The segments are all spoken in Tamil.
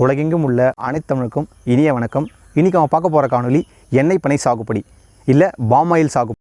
உலகெங்கும் உள்ள அனைத்து தமிழுக்கும் இனிய வணக்கம். இன்றைக்கி நம்ம பார்க்க போகிற காணொலி எண்ணெய் பனை சாகுபடி இல்லை பாம் ஆயில் சாகுபடி.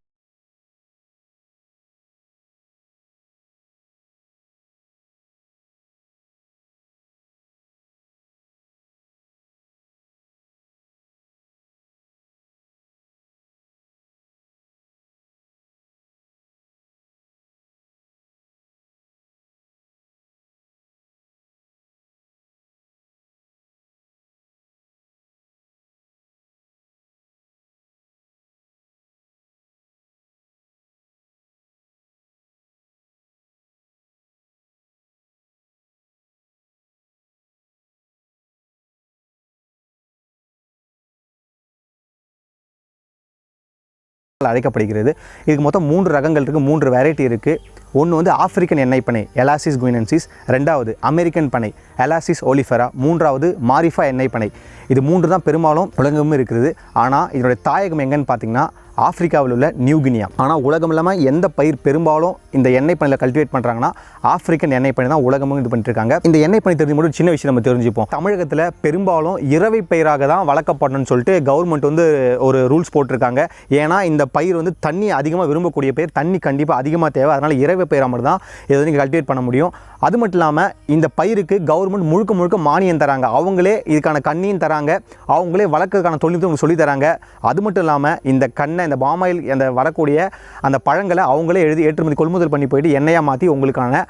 அழைக்கப்படுகிறது. இதுக்கு மொத்தம் 3 ரகங்கள் இருக்குது, 3 வெரைட்டி இருக்குது. ஒன்று வந்து ஆப்பிரிக்கன் எண்ணெய் பனை எலாசிஸ் குயினன்சிஸ், ரெண்டாவது அமெரிக்கன் பனை எலாசிஸ் ஒலிஃபெரா, மூன்றாவது மாரிஃபா எண்ணெய் பனை. இது 3 தான் பெரும்பாலும் உலகமும் இருக்குது. ஆனால் இதனுடைய தாயகம் எங்கன்னு பார்த்தீங்கன்னா ஆப்பிரிக்காவில் உள்ள நியூகினியா. ஆனால் உலகம் இல்லாமல் எந்த பயிர் பெரும்பாலும் இந்த எண்ணெய் பனையில் கல்டிவேட் பண்ணுறாங்கன்னா ஆப்பிரிக்கன் எண்ணெய் பனை தான் உலகமும் இது பண்ணிட்டுருக்காங்க. இந்த எண்ணெய் பனை தெரிஞ்சு மட்டும் சின்ன விஷயம் நம்ம தெரிஞ்சுப்போம். தமிழகத்தில் பெரும்பாலும் இரவை பயிராக தான் வளர்க்கப்படணும்னு சொல்லிட்டு கவர்மெண்ட் வந்து ஒரு ரூல்ஸ் போட்டிருக்காங்க. ஏன்னா இந்த பயிர் வந்து தண்ணி அதிகமாக விரும்பக்கூடிய பயிர், தண்ணி கண்டிப்பாக அதிகமாக தேவை. அதனால் இரவை பயிராக மட்டும் தான் இதை வந்து கல்டிவேட் பண்ண முடியும். அது மட்டும் இல்லாமல் இந்த பயிருக்கு கவர்மெண்ட் முழுக்க மானியம் தராங்க. அவங்களே இதுக்கான கண்ணியும் தராங்க, அவங்களே வளர்க்கறதுக்கான தொழில்நுட்பம் சொல்லி தராங்க. அது மட்டும் இல்லாமல் இந்த கண்ணை, இந்த பாமாயில், அந்த வரக்கூடிய அந்த பழங்களை அவங்களே ஏற்றுமதி கொள்முதல் பண்ணி போயிட்டு எண்ணெயாக மாற்றி உங்களுக்கான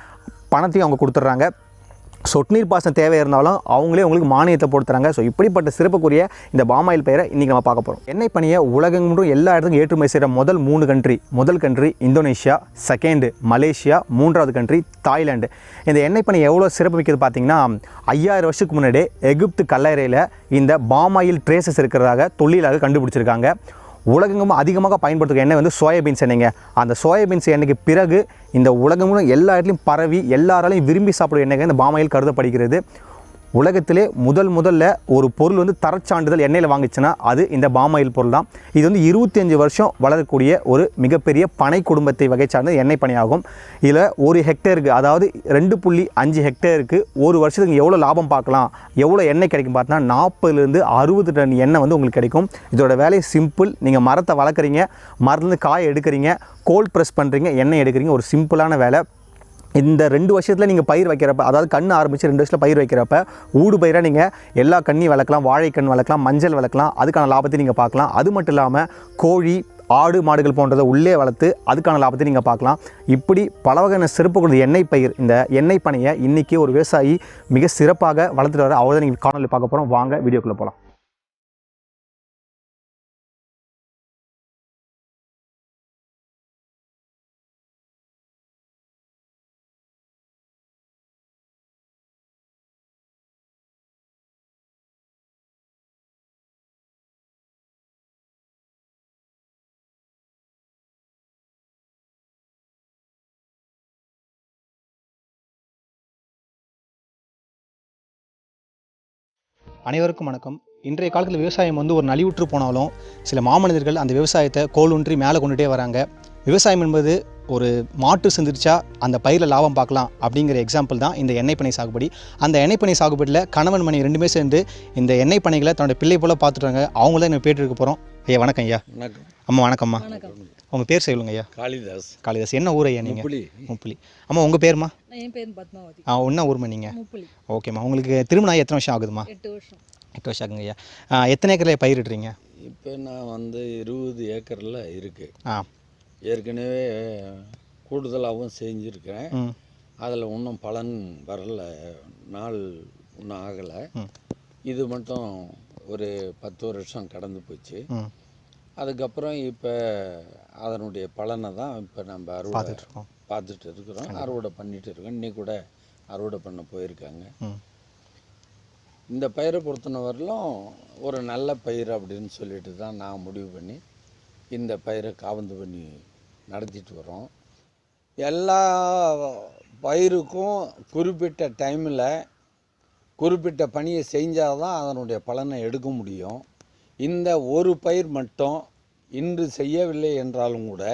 பணத்தையும் அவங்க கொடுத்துட்றாங்க. சொட்டு நீர் பாசனம் தேவை இருந்தாலும் அவங்களே உங்களுக்கு மானியத்தை போட்டுறாங்க. ஸோ இப்படிப்பட்ட சிறப்புக்குரிய இந்த பாமாயில் பயிரை இன்றைக்கி நம்ம பார்க்க போகிறோம். எண்ணெய் பனியை உலகெங்கும் எல்லா இடத்துக்கும் ஏற்றுமதி செய்கிற முதல் கண்ட்ரி இந்தோனேஷியா, செகண்டு மலேசியா, 3வது கண்ட்ரி தாய்லாந்து. இந்த எண்ணெய் பனி எவ்வளோ சிறப்பு மிக்கது பார்த்தீங்கன்னா 5000 வருஷத்துக்கு முன்னாடியே எகிப்து கல்லறையில் இந்த பாமாயில் ட்ரேசஸ் இருக்கிறதாக தொழிலாக கண்டுபிடிச்சிருக்காங்க. உலகெங்கும் அதிகமாக பயன்படுத்துகிற எண்ணெய் வந்து சோயாபீன்ஸ் எண்ணெய்ங்க. அந்த சோயாபீன்ஸ் எண்ணெய்க்கு பிறகு இந்த உலகமும் எல்லா இடத்துலையும் பரவி எல்லாராலையும் விரும்பி சாப்பிடும் எண்ணெய்கள் இந்த பாமாயில் கருதப்படுகிறது. உலகத்திலே முதல்ல ஒரு பொருள் வந்து தரச்சான்றிதழ் எண்ணெயில் வாங்கிச்சுன்னா அது இந்த பாமாயில் பொருள் தான். இது வந்து 25 வருஷம் வளரக்கூடிய ஒரு மிகப்பெரிய பனை குடும்பத்தை வகை சார்ந்த எண்ணெய் பனையாகும். இதில் ஒரு ஹெக்டேருக்கு, அதாவது 2.5 ஹெக்டேருக்கு ஒரு வருஷத்துக்கு எவ்வளோ லாபம் பார்க்கலாம், எவ்வளோ எண்ணெய் கிடைக்கும் பார்த்தீங்கன்னா 40லேருந்து 60 டன் எண்ணெய் வந்து உங்களுக்கு கிடைக்கும். இதோட வேலை சிம்பிள். நீங்கள் மரத்தை வளர்க்குறீங்க, மரத்துலேருந்து காயை எடுக்கிறீங்க, கோல்ட் ப்ரெஸ் பண்ணுறீங்க, எண்ணெய் எடுக்கிறீங்க. ஒரு சிம்பிளான வேலை. இந்த 2 வருஷத்தில் நீங்கள் பயிர் வைக்கிறப்ப, அதாவது கண் ஆரம்பித்து 2 வருஷத்தில் பயிர் வைக்கிறப்ப ஊடு பயிராக நீங்கள் எல்லா கண்ணையும் வளர்க்கலாம், வாழைக்கண் வளர்க்கலாம், மஞ்சள் வளர்க்கலாம். அதுக்கான லாபத்தை நீங்கள் பார்க்கலாம். அது மட்டும் இல்லாமல் கோழி, ஆடு, மாடுகள் போன்றதை உள்ளே வளர்த்து அதுக்கான லாபத்தை நீங்கள் பார்க்கலாம். இப்படி பல வகையான சிறப்பு கொண்ட எண்ணெய் பயிர், இந்த எண்ணெய் பனையை இன்றைக்கி ஒரு விவசாயி மிக சிறப்பாக வளர்த்துட்டு வர அவர் தான் நீங்கள் காணொலி பார்க்க போகிறோம். வாங்க வீடியோக்குள்ளே போகலாம். அனைவருக்கும் வணக்கம். இன்றைய காலத்தில் விவசாயம் வந்து ஒரு நலிவுற்று போனாலும் சில மாமனிதர்கள் அந்த விவசாயத்தை கோலூன்றி மேலே கொண்டுகிட்டே வராங்க. விவசாயம் என்பது ஒரு மாட்டு சிந்திரிச்சா அந்த பயிரில் லாபம் பார்க்கலாம் அப்படிங்கிற எக்ஸாம்பிள் தான் இந்த எண்ணெய் பனை சாகுபடி. அந்த எண்ணெய் பனை சாகுபடியில் கணவன் மனைவி 2 பேரும் சேர்ந்து இந்த எண்ணெய் பனைகளை தன்னோட பிள்ளை போல் பார்த்துட்டாங்க. அவங்க தான் நம்ம பேட்டு இருக்க போகிறோம். ஐயா வணக்கம். ஐயா வணக்கம். அம்மா வணக்கம்மா. உங்கள் பேர் சொல்லுங்க ஐயா. காளிதாஸ். என்ன ஊர் ஐயா நீங்கள்? முப்புலி. அம்மா உங்கள் பேருமா? என் பேர் பத்மாவதி. என்ன ஊர்மா நீங்கள்? முப்புலி. ஓகேம்மா. உங்களுக்கு திருமணம் எத்தனை வருஷம் ஆகுதுமா? 8 வருஷம். 8 வருஷம் ஆகுங்க ஐயா. எத்தனை ஏக்கரில் பயிரிடுறீங்க? இப்போ நான் வந்து 20 ஏக்கரில் இருக்குது. ஏற்கனவே கூடுதலாகவும் செஞ்சுருக்கேன். அதில் இன்னும் பலன் வரல, நாள் இன்னும் ஆகலை. இது மட்டும் ஒரு 10 வருஷம் கடந்து போச்சு. அதுக்கப்புறம் இப்போ அதனுடைய பலனை தான் இப்போ நம்ம பார்த்துட்டு இருக்கிறோம், அறுவடை பண்ணிட்டு இருக்கோம். இன்னைக்கு கூட அறுவடை பண்ண போயிருக்காங்க. இந்த பயிரை பொறுத்தனவரையிலும் ஒரு நல்ல பயிர் அப்படின்னு சொல்லிட்டு தான் நான் முடிவு பண்ணி இந்த பயிரை காவந்து பண்ணி நடத்திட்டு வரோம். எல்லா பயிருக்கும் குறிப்பிட்ட டைமில் குறிப்பிட்ட பணியை செஞ்சால் தான் அதனுடைய பலனை எடுக்க முடியும். இந்த ஒரு பயிர் மட்டும் இன்று செய்யவில்லை என்றாலும் கூட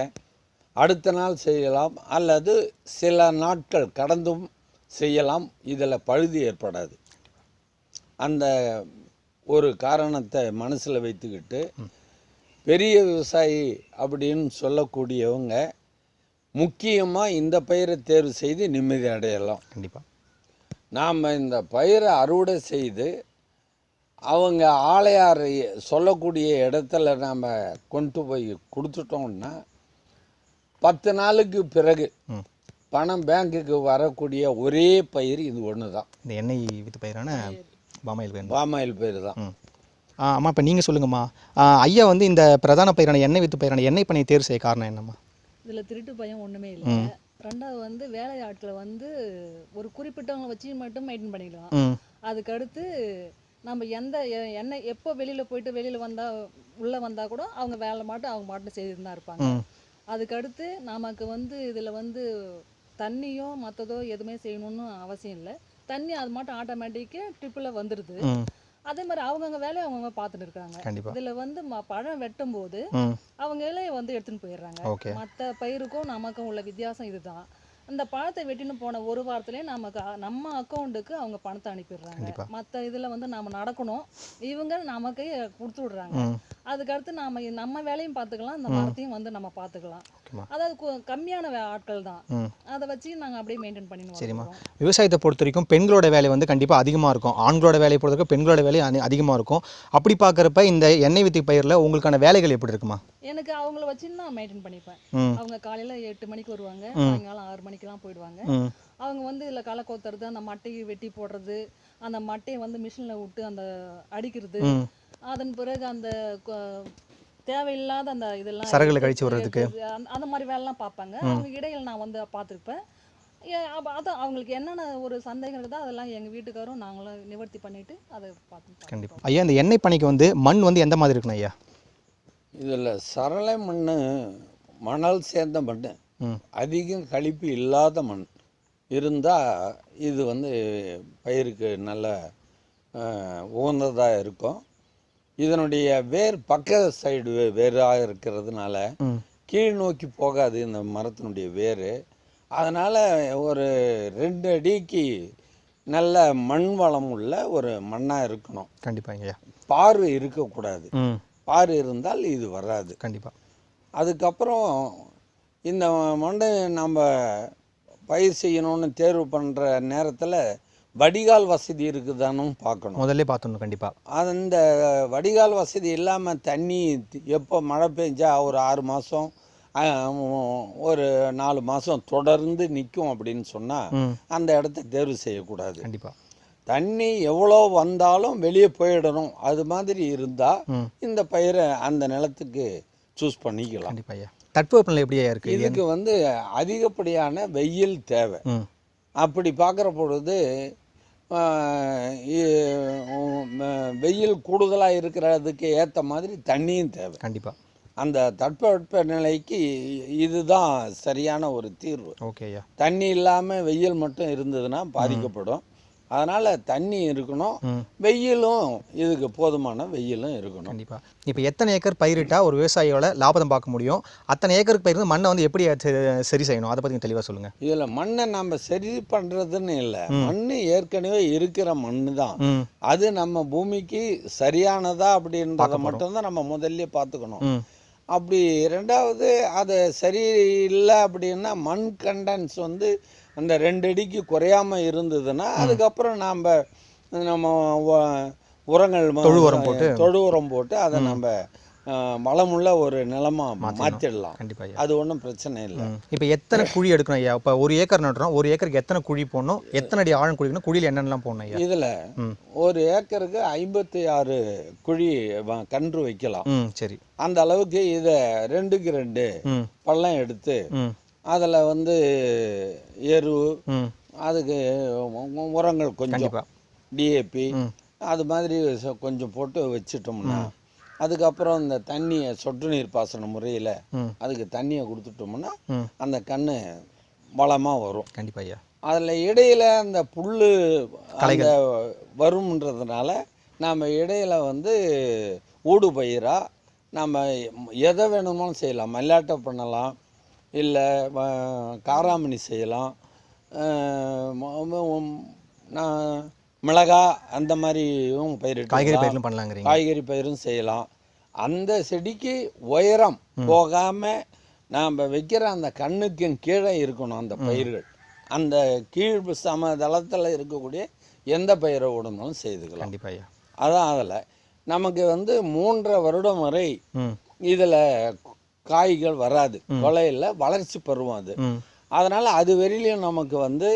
அடுத்த நாள் செய்யலாம், அல்லது சில நாட்கள் கடந்தும் செய்யலாம். இதில் பழுது ஏற்படாது. அந்த ஒரு காரணத்தை மனசில் வைத்துக்கிட்டு பெரிய விவசாயி அப்படின்னு சொல்லக்கூடியவங்க முக்கியமாக இந்த பயிரை தேர்வு செய்து நிம்மதி அடையலாம். கண்டிப்பாக நாம் இந்த பயிரை அறுவடை செய்து அவங்க ஆளையார் சொல்லக்கூடிய இடத்துல நாம் கொண்டு போய் கொடுத்துட்டோம்னா 10 நாளுக்கு பிறகு பணம் பேங்க்குக்கு வரக்கூடிய ஒரே பயிர் இது ஒன்று தான். இந்த எண்ணெய் வித்து பயிரான பாமாயில் பயிர் தான். அம்மா இப்போ நீங்கள் சொல்லுங்கம்மா, ஐயா வந்து இந்த பிரதான பயிரான எண்ணெய் வித்து பயிரான எண்ணெய் பண்ணை தேர்வு செய்ய காரணம் என்னம்மா? இதில் திருட்டு பயம் ஒன்றுமே இல்லை. ரெண்டாவது வந்து வேலை ஆட்களை வந்து ஒரு குறிப்பிட்டவங்களை வச்சு மட்டும் மெயின்டைன் பண்ணிக்கலாம். அதுக்கடுத்து நம்ம எந்த எண்ணெய் எப்போ வெளியில் வந்தால் உள்ளே வந்தால் கூட அவங்க வேலை மாட்டும் அவங்க மாட்டும் செய்துட்டு தான் இருப்பாங்க. அதுக்கடுத்து நமக்கு வந்து இதில் வந்து தண்ணியோ மற்றதோ எதுவுமே செய்யணும்னு அவசியம் இல்லை. தண்ணி அது மட்டும் ஆட்டோமேட்டிக்காக ட்ரிப்பில் வந்துடுது. அதே மாதிரி அவங்கவுங்க வேலையை அவங்கவுங்க பார்த்துட்டு இருக்காங்க. இதில் வந்து பழம் வெட்டும் போது அவங்க இலையை வந்து எடுத்துன்னு போயிடுறாங்க. மற்ற பயிருக்கும் நமக்கும் உள்ள வித்தியாசம் இதுதான். அந்த பழத்தை வெட்டின்னு போன ஒரு வாரத்திலே நம்ம அக்கௌண்ட்டுக்கு அவங்க பணத்தை அனுப்பிடுறாங்க. மற்ற இதில் வந்து நம்ம நடக்கணும், இவங்க நமக்கு கொடுத்து விடுறாங்க. அதுக்கடுத்து நம்ம வேலையும் பார்த்துக்கலாம், இந்த மரத்தையும் வந்து நம்ம பார்த்துக்கலாம். அதாவது கம்மியான ஆட்கள் தான், அதை வச்சு நாங்கள் அப்படியே மெயின்டைன் பண்ணிடுவோம். சரிம்மா, விவசாயத்தை பொறுத்த வரைக்கும் பெண்களோட வேலை வந்து கண்டிப்பாக அதிகமாக இருக்கும், ஆண்களோட வேலையை பொறுத்த வரைக்கும் பெண்களோட வேலை அதிகமாக இருக்கும். அப்படி பார்க்குறப்ப இந்த எண்ணெய் வித்து பயிரில் உங்களுக்கான வேலைகள் எப்படி இருக்குமா? எனக்கு அவங்கள வச்சு நான் மெயின்டைன் பண்ணிப்பேன். அவங்க காலையில் 8 மணிக்கு வருவாங்க, சாயங்காலம் 6 மணிக்கெல்லாம் போயிடுவாங்க. அவங்க வந்து இதில் களை கொத்துறது, அந்த மட்டையை வெட்டி போடுறது, அந்த மட்டையை வந்து மிஷினில் விட்டு அந்த அடிக்கிறது, அதன் பிறகு அந்த தேவையில்லாத அந்த இதெல்லாம் சரகுகளை கழிச்சு விடுறதுக்கு அந்த மாதிரி வேலைலாம் பார்ப்பாங்க. அவங்க இடையில நான் வந்து பார்த்துருப்பேன். அதான் அவங்களுக்கு என்னென்ன ஒரு சந்தேகம் இருக்குதோ அதெல்லாம் எங்கள் வீட்டுக்காரும் நாங்களும் நிவர்த்தி பண்ணிட்டு அதை பார்த்து. கண்டிப்பாக ஐயா, இந்த எண்ணெய் பனைக்கு வந்து மண் வந்து எந்த மாதிரி இருக்கணும் ஐயா? இதில் சரளை மண், மணல் சேர்ந்த மண், அதிகம் கழிப்பு இல்லாத மண் இருந்தால் இது வந்து பயிருக்கு நல்ல உகந்ததாக இருக்கும். இதனுடைய வேர் பக்க சைடு வேறாக இருக்கிறதுனால கீழ் நோக்கி போகாது இந்த மரத்தினுடைய வேர். அதனால் ஒரு 2 அடிக்கு நல்ல மண் வளம் உள்ள ஒரு மண்ணாக இருக்கணும். கண்டிப்பாக. பாரு இருக்கக்கூடாது, பாரு இருந்தால் இது வராது. கண்டிப்பாக. அதுக்கப்புறம் இந்த மண்ணை நம்ம பயிர் செய்யணும்னு தேர்வு பண்ணுற நேரத்தில் வடிகால் வசதி இருக்குதான்னு பார்க்கணும், முதல்ல பார்த்துடணும். கண்டிப்பாக. அந்த வடிகால் வசதி இல்லாமல் தண்ணி எப்போ மழை பெஞ்சா ஒரு 6 மாதம் ஒரு 4 மாதம் தொடர்ந்து நிற்கும் அப்படின்னு சொன்னால் அந்த இடத்த தேர்வு செய்யக்கூடாது. கண்டிப்பாக. தண்ணி எவ்வளோ வந்தாலும் வெளியே போயிடணும், அது மாதிரி இருந்தால் இந்த பயிரை அந்த நிலத்துக்கு சூஸ் பண்ணிக்கலாம். கண்டிப்பாக. தட்பவெப்பநிலை எப்படியா இருக்குது? இதுக்கு வந்து அதிகப்படியான வெயில் தேவை. அப்படி பார்க்குற பொழுது வெயில் கூடுதலாக இருக்கிறதுக்கு ஏற்ற மாதிரி தண்ணியும் தேவை. கண்டிப்பாக. அந்த தட்பவெப்ப நிலைக்கு இதுதான் சரியான ஒரு தீர்வு. ஓகேயா. தண்ணி இல்லாமல் வெயில் மட்டும் இருந்ததுன்னா பாதிக்கப்படும். அதனால் தண்ணி இருக்கணும், வெயிலும் இதுக்கு போதுமான வெயிலும் இருக்கணும். கண்டிப்பாக. இப்போ எத்தனை ஏக்கர் பயிரிட்டால் ஒரு விவசாயியோட லாபம் பார்க்க முடியும்? அத்தனை ஏக்கருக்கு பயிர் மண்ணை வந்து எப்படி சரி செய்யணும், அதை பற்றி தெளிவாக சொல்லுங்கள். இதில் மண்ணை நம்ம சரி பண்ணுறதுன்னு இல்லை, மண் ஏற்கனவே இருக்கிற மண் தான், அது நம்ம பூமிக்கு சரியானதா அப்படின்றத மட்டும்தான் நம்ம முதல்ல பார்த்துக்கணும். அப்படி ரெண்டாவது அதை சரியில்லை அப்படின்னா மண் கண்டன்ஸ் வந்து அந்த 2 அடிக்கு குறையாமல் இருந்ததுன்னா அதுக்கப்புறம் நம்ம உரங்கள் தொழு உரம் போட்டு அதை நம்ம வளமுள்ள ஒரு நிலமா மாற்றிடலாம். கண்டிப்பாக. அது ஒன்றும் பிரச்சனை இல்லை. இப்போ எத்தனை குழி எடுக்கணும் ஐயா? இப்போ 1 ஏக்கர் நடுறோம், 1 ஏக்கருக்கு எத்தனை குழி போடணும், எத்தனை அடி ஆழம் குழிக்கணும், குழியில் என்னென்னலாம் போடணும் ஐயா? இதில் 1 ஏக்கருக்கு 56 குழி கன்று வைக்கலாம். சரி. அந்த அளவுக்கு இதை 2க்கு 2 பள்ளம் எடுத்து அதில் வந்து எரு, அதுக்கு உரங்கள் கொஞ்சம் டிஏபி அது மாதிரி கொஞ்சம் போட்டு வச்சிட்டோம்னா அதுக்கப்புறம் இந்த தண்ணியை சொட்டு நீர் பாசன முறையில் அதுக்கு தண்ணியை கொடுத்துட்டோம்னா அந்த கன்று வளமாக வரும். கண்டிப்பாக ஐயா. அதில் இடையில் அந்த புல் அந்த வரும்ன்றதுனால நாம் இடையில் வந்து ஊடு பயிராக நம்ம எதை வேணுமாலும் செய்யலாம். மல்லாட்டை பண்ணலாம், இல்லை காராமணி செய்யலாம், மிளகாய் அந்த மாதிரியும் காய்கறி பயிரிட்டு பயிரும் பண்ணலாங்கிறீங்க. காய்கறி பயிரும் செய்யலாம். அந்த செடிக்கு உயரம் போகாமல் நாம் வைக்கிற அந்த கண்ணுக்கு கீழே இருக்கணும் அந்த பயிர்கள். அந்த கீழ் சமதளத்தில் இருக்கக்கூடிய எந்த பயிரை விடணும்னாலும் செய்துக்கலாம். கண்டிப்பாக ஐயா. அதான் அதில் நமக்கு வந்து 3.5 வருடம் வரை இதில் காய்கள் வராது. கொலையில் வளர்ச்சி பருவம் அது. அதனால் அது வரையிலையும் நமக்கு வந்து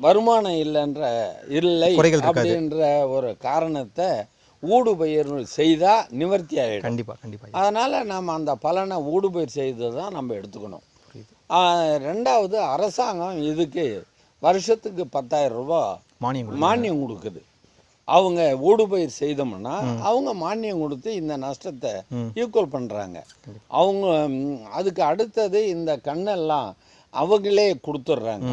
வருமானம் இல்லை அப்படின்ற ஒரு காரணத்தை ஊடுபயிர் செய்தால் நிவர்த்தி ஆகிடும். கண்டிப்பாக. அதனால் நம்ம அந்த பலனை ஊடுபயிர் செய்து தான் நம்ம எடுத்துக்கணும். ரெண்டாவது, அரசாங்கம் இதுக்கு வருஷத்துக்கு 10,000 ரூபா மானியம் கொடுக்குது. அவங்க ஊடுபயிர் செய்தோம்னா அவங்க மானியம் கொடுத்து இந்த நஷ்டத்தை ஈக்குவல் பண்ணுறாங்க. அவங்க அதுக்கு அடுத்தது இந்த கண்ணெல்லாம் அவங்களே கொடுத்துட்றாங்க.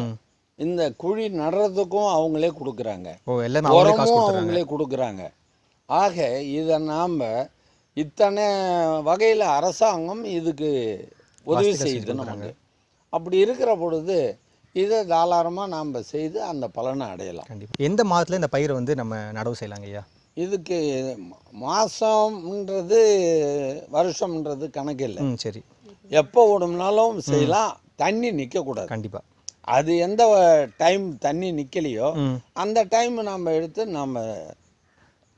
இந்த குழி நடுறதுக்கும் அவங்களே கொடுக்குறாங்க, உரமும் அவங்களே கொடுக்குறாங்க. ஆக இதை நாம் இத்தனை வகையில் அரசாங்கம் இதுக்கு உதவி செய்யுது நமக்கு. அப்படி இருக்கிற பொழுது இதை தாராளமாக நாம் செய்து அந்த பலனை அடையலாம். கண்டிப்பாக. எந்த மாதத்தில் இந்த பயிரை வந்து நம்ம நடவு செய்யலாங்க ஐயா? இதுக்கு மாதம்ன்றது வருஷம்ன்றது கணக்கு இல்லை. சரி. எப்போ விடும்னாலும் செய்யலாம். தண்ணி நிற்கக்கூடாது. கண்டிப்பாக. அது எந்த டைம் தண்ணி நிற்கலையோ அந்த டைம் நம்ம எடுத்து நம்ம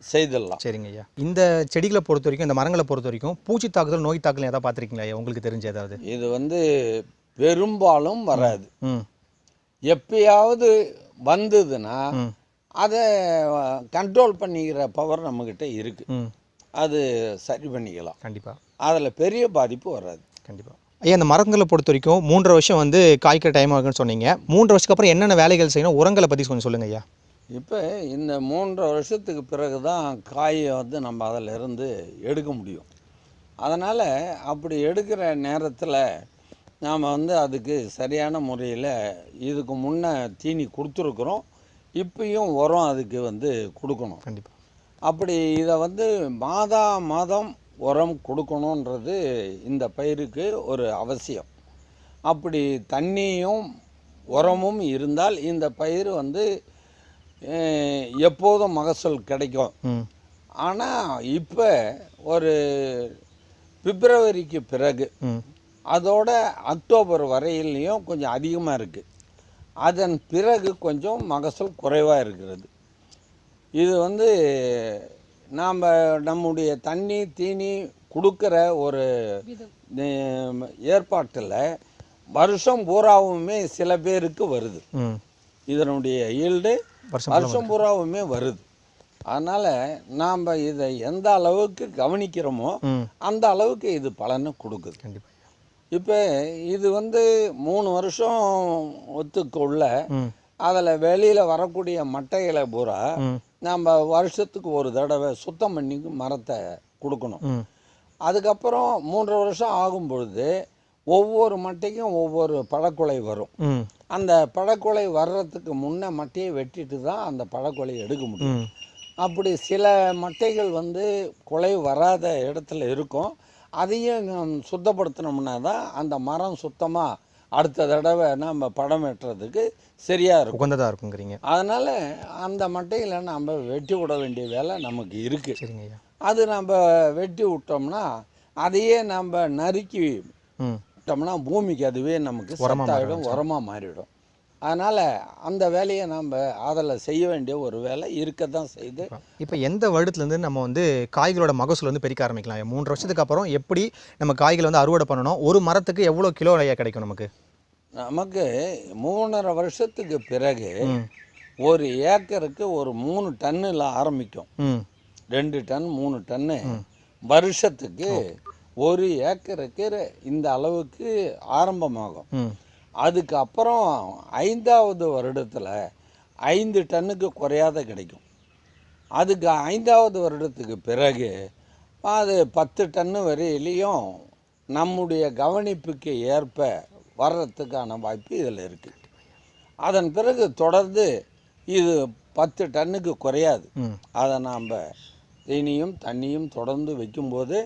செய்திடலாம். சரிங்க ஐயா. இந்த செடிகளை பொறுத்த வரைக்கும், இந்த மரங்களை பொறுத்த வரைக்கும் பூச்சி தாக்குதல், நோய் தாக்குதல் ஏதாவது பார்த்துருக்கீங்களா ஐயா? உங்களுக்கு தெரிஞ்ச ஏதாவது? இது வந்து பெரும்பாலும் வராது. எப்பயாவது வந்ததுன்னா அதை கண்ட்ரோல் பண்ணிக்கிற பவர் நம்மக்கிட்ட இருக்குது. அது சரி பண்ணிக்கலாம். கண்டிப்பாக. அதில் பெரிய பாதிப்பு வராது. கண்டிப்பாக. ஐயா, இந்த மரங்களை பொறுத்த வரைக்கும் 3.5 வருஷம் வந்து காய்க்கிற டைம் ஆகுன்னு சொன்னீங்க. 3.5 வருஷத்துக்கு அப்புறம் என்னென்ன வேலைகள் செய்யணும், உரங்களை பற்றி கொஞ்சம் சொல்லுங்கள் ஐயா. இப்போ இந்த 3.5 வருஷத்துக்கு பிறகு தான் காயை வந்து நம்ம அதில் இருந்து எடுக்க முடியும். அதனால் அப்படி எடுக்கிற நேரத்தில் நாம் வந்து அதுக்கு சரியான முறையில் இதுக்கு முன்னே தீனி கொடுத்துருக்குறோம். இப்பயும் உரம் அதுக்கு வந்து கொடுக்கணும். கண்டிப்பாக. அப்படி இதை வந்து மாதம் உரம் கொடுக்கணுன்றது இந்த பயிருக்கு ஒரு அவசியம். அப்படி தண்ணியும் உரமும் இருந்தால் இந்த பயிர் வந்து எப்போதும் மகசூல் கிடைக்கும். ஆனால் இப்போ ஒரு பிப்ரவரிக்கு பிறகு அதோட அக்டோபர் வரையிலையும் கொஞ்சம் அதிகமாக இருக்குது. அதன் பிறகு கொஞ்சம் மகசூல் குறைவாக இருக்கிறது. இது வந்து நாம் நம்முடைய தண்ணி தீனி கொடுக்குற ஒரு ஏற்பாட்டில் வருஷம் பூராவுமே சில பேருக்கு வருது. இதனுடைய ஈல்டு வருஷம் பூராவுமே வருது. அதனால் நாம் இதை எந்த அளவுக்கு கவனிக்கிறோமோ அந்த அளவுக்கு இது பலனை கொடுக்குது. கண்டிப்பாக. இப்போ இது வந்து 3 வருஷம் ஒத்துக்குள்ள அதில் வெளியில் வரக்கூடிய மட்டைகளை பூரா நம்ம வருஷத்துக்கு ஒரு தடவை சுத்தம் பண்ணி மரத்தை கொடுக்கணும். அதுக்கப்புறம் 3 வருஷம் ஆகும் பொழுது ஒவ்வொரு மட்டைக்கும் ஒவ்வொரு பழக்குலை வரும். அந்த பழக்குலை வர்றதுக்கு முன்னே மட்டையை வெட்டிட்டு தான் அந்த பழக்குலையை எடுக்க முடியும். அப்படி சில மட்டைகள் வந்து குலை வராத இடத்துல இருக்கும். அதையும் சுத்தப்படுத்தினோம்னா தான் அந்த மரம் சுத்தமாக அடுத்த தடவை நம்ம படம் வெட்டுறதுக்கு சரியாக இருக்கும், உகந்ததாக இருக்குங்கிறீங்க. அதனால் அந்த மட்டையில் நம்ம வெட்டி விட வேண்டிய வேலை நமக்கு இருக்குது. சரிங்க ஐயா. அது நம்ம வெட்டி விட்டோம்னா அதையே நம்ம நறுக்கி விட்டோம்னா பூமிக்கு அதுவே நமக்கு சத்தாயிடும், உரமாக மாறிடும். அதனால் அந்த வேலையை நம்ம அதில் செய்ய வேண்டிய ஒரு வேலை இருக்க தான் செய்யுது. இப்போ எந்த வருடத்துலேருந்து நம்ம வந்து காய்களோட மகசூல் வந்து பெருக்க ஆரம்பிக்கலாம்? 3 வருஷத்துக்கு அப்புறம் எப்படி நம்ம காய்களை வந்து அறுவடை பண்ணணும்? ஒரு மரத்துக்கு எவ்வளோ கிலோ கிடைக்கும் நமக்கு? நமக்கு 3.5 வருஷத்துக்கு பிறகு ஒரு ஏக்கருக்கு ஒரு 3 டன்னில் ஆரம்பிக்கும். 2 டன் 3 டன்னு வருஷத்துக்கு ஒரு ஏக்கருக்கு இந்த அளவுக்கு ஆரம்பமாகும். அதுக்கப்புறம் 5ஆவது வருடத்தில் 5 டன்னுக்கு குறையாத கிடைக்கும். அதுக்கு 5ஆவது வருடத்துக்கு பிறகு அது 10 டன்னு வரையிலையும் நம்முடைய கவனிப்புக்கு ஏற்ப வர்றதுக்கான வாய்ப்பு இதில் இருக்குது. அதன் பிறகு தொடர்ந்து இது 10 டன்னுக்கு குறையாது. அதை நாம் தீனியும் தண்ணியும் தொடர்ந்து வைக்கும்போது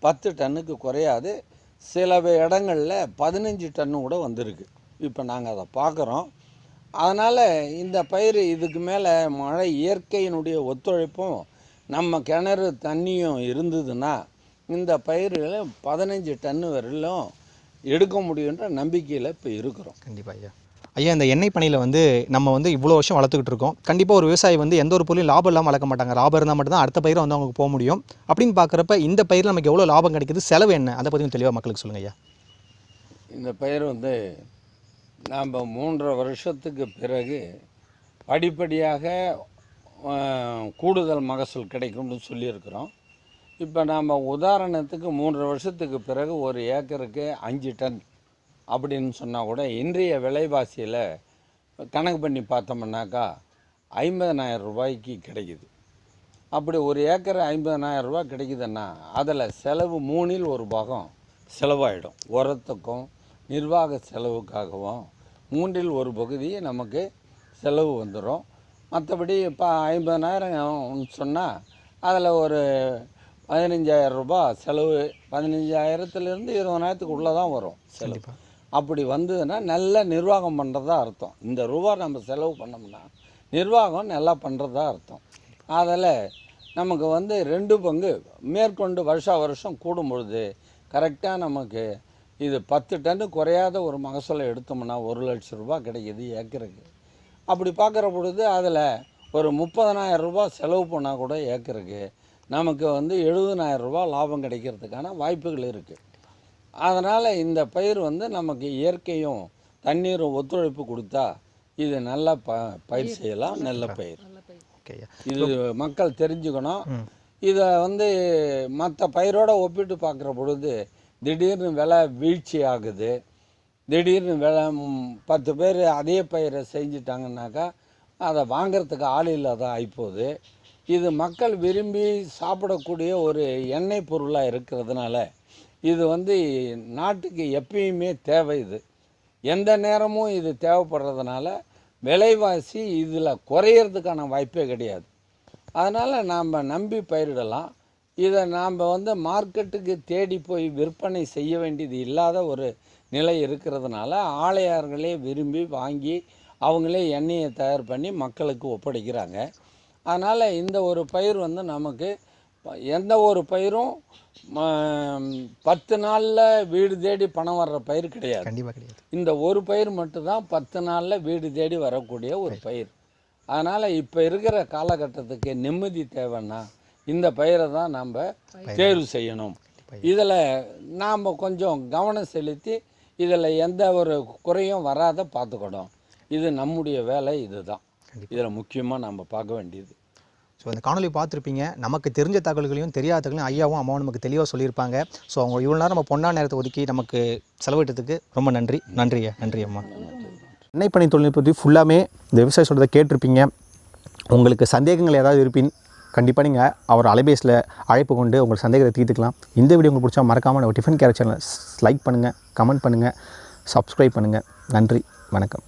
10 டன்னுக்கு குறையாது. சில இடங்களில் 15 டன்னு கூட வந்திருக்கு. இப்போ நாங்கள் அதை பார்க்குறோம். அதனால் இந்த பயிர் இதுக்கு மேலே மழை இயற்கையினுடைய ஒத்துழைப்பும் நம்ம கிணறு தண்ணியும் இருந்ததுன்னா இந்த பயிர்களை 15 டன்னு வரையிலும் எடுக்க முடியுன்ற நம்பிக்கையில் இப்போ இருக்கிறோம். கண்டிப்பாக ஐயா. ஐயா, இந்த எண்ணெய் பனையில் வந்து நம்ம வந்து இவ்வளோ வருஷம் வளர்த்துக்கிட்டு இருக்கோம். கண்டிப்பாக ஒரு விவசாயி வந்து எந்த ஒரு பொருளையும் லாபம் இல்லாமல் வளர்க்க மாட்டாங்க. லாபம் இருந்தால் மட்டும்தான் அடுத்த பயிரை வந்து அவங்களுக்கு போக முடியும். அப்படின்னு பார்க்குறப்ப இந்த பயிரில் நமக்கு எவ்வளோ லாபம் கிடைக்குது, செலவு என்ன, அதை பற்றியும் தெளிவாக மக்களுக்கு சொல்லுங்கள் ஐயா. இந்த பயிர் வந்து நாம் 3.5 வருஷத்துக்கு பிறகு படிப்படியாக கூடுதல் மகசூல் கிடைக்கும்னு சொல்லியிருக்கிறோம். இப்போ நாம் உதாரணத்துக்கு 3.5 வருஷத்துக்கு பிறகு ஒரு ஏக்கருக்கு 5 டன் அப்படின்னு சொன்னால் கூட இன்றைய விலைவாசியில் கணக்கு பண்ணி பார்த்தோம்னாக்கா 50,000 ரூபாய்க்கு கிடைக்குது. அப்படி ஒரு ஏக்கர் 50,000 ரூபாய் கிடைக்குதுன்னா அதில் செலவு 3இல் 1 பாகம் செலவாயிடும். உரத்துக்கும் நிர்வாக செலவுக்காகவும் 3இல் 1 பகுதி நமக்கு செலவு வந்துடும். மற்றபடி இப்போ 50,000 சொன்னால் அதில் ஒரு 15,000 ரூபாய் செலவு, 15,000லேருந்து 20,000த்துக்கு உள்ளே தான் வரும் செலவு. அப்படி வந்ததுன்னா நல்ல நிர்வாகம் பண்ணுறதா அர்த்தம். இந்த ரூபா நம்ம செலவு பண்ணோம்னா நிர்வாகம் நல்லா பண்ணுறதா அர்த்தம். அதில் நமக்கு வந்து 2 பங்கு மேற்கொண்டு வருஷம் கூடும் பொழுது கரெக்டாக நமக்கு இது 10 டன்னு குறையாத ஒரு மகசூலை எடுத்தோம்னா 1 லட்சம் ரூபாய் கிடைக்கிது ஏக்கருக்கு. அப்படி பார்க்குற பொழுது அதில் ஒரு 30,000 ரூபாய் செலவு பண்ணால் கூட ஏக்கருக்கு நமக்கு வந்து 70,000 ரூபாய் லாபம் கிடைக்கிறதுக்கான வாய்ப்புகள் இருக்குது. அதனால் இந்த பயிர் வந்து நமக்கு இயற்கையும் தண்ணீரும் ஒத்துழைப்பு கொடுத்தா இது நல்ல பயிர் செய்யலாம். நல்ல பயிர் இது மக்கள் தெரிஞ்சுக்கணும். இதை வந்து மற்ற பயிரோடு ஒப்பிட்டு பார்க்குற பொழுது திடீர்னு விலை வீழ்ச்சி ஆகுது. திடீர்னு விலை 10 பேர் அதே பயிரை செஞ்சிட்டாங்கன்னாக்கா அதை வாங்கிறதுக்கு ஆள் இல்லாத ஆகிப்போகுது. இது மக்கள் விரும்பி சாப்பிடக்கூடிய ஒரு எண்ணெய் பொருளாக இருக்கிறதுனால இது வந்து நாட்டுக்கு எப்பயுமே தேவை. இது எந்த நேரமும் இது தேவைப்படுறதுனால விலைவாசி இதில் குறையிறதுக்கான வாய்ப்பே கிடையாது. அதனால் நாம் நம்பி பயிரிடலாம். இதை நாம் வந்து மார்க்கெட்டுக்கு தேடி போய் விற்பனை செய்ய வேண்டியது இல்லாத ஒரு நிலை இருக்கிறதுனால ஆலையார்களே விரும்பி வாங்கி அவங்களே எண்ணெயை தயார் பண்ணி மக்களுக்கு ஒப்படைக்கிறாங்க. அதனால் இந்த ஒரு பயிர் வந்து நமக்கு எந்த ஒரு பயிரும் 10 நாளில் வீடு தேடி பணம் வர்ற பயிர் கிடையாது. கண்டிப்பாக கிடையாது. இந்த ஒரு பயிர் மட்டும்தான் 10 நாளில் வீடு தேடி வரக்கூடிய ஒரு பயிர். அதனால் இப்போ இருக்கிற காலகட்டத்துக்கு நிம்மதி தேவைன்னா இந்த பயிரை தான் நாம் தேர்வு செய்யணும். இதில் நாம் கொஞ்சம் கவனம் செலுத்தி இதில் எந்த ஒரு குறையும் வராத பார்த்துக்கணும். இது நம்முடைய வேலை. இதுதான் இதில் முக்கியமாக நம்ம பார்க்க வேண்டியது. ஸோ இந்த காணொலி பார்த்துருப்பீங்க. நமக்கு தெரிஞ்ச தகவல்களையும் தெரியாத தகவலையும் ஐயாவும் அம்மாவும் நமக்கு தெளிவாக சொல்லியிருப்பாங்க. ஸோ அவங்க இவ்வளோ நேரம் நம்ம பொன்னான நேரத்தை ஒதுக்கி நமக்கு செலவிட்டதுக்கு ரொம்ப நன்றி. நன்றியா. நன்றி அம்மா. எண்ணெய் பனை தொழில்நுட்பத்தை ஃபுல்லாமே இந்த விவசாய சொல்கிறத கேட்டிருப்பீங்க. உங்களுக்கு சந்தேகங்கள் ஏதாவது இருப்பின் கண்டிப்பாக நீங்கள் அவர் அலைபேசியில் அழைப்பு கொண்டு உங்கள் சந்தேகத்தை தீர்த்துக்கலாம். இந்த வீடியோ உங்களுக்கு பிடிச்சா மறக்காமல் நம்ம டிஃபன் கேர் சேனலை லைக் பண்ணுங்கள், கமெண்ட் பண்ணுங்கள், சப்ஸ்கிரைப் பண்ணுங்கள். நன்றி, வணக்கம்.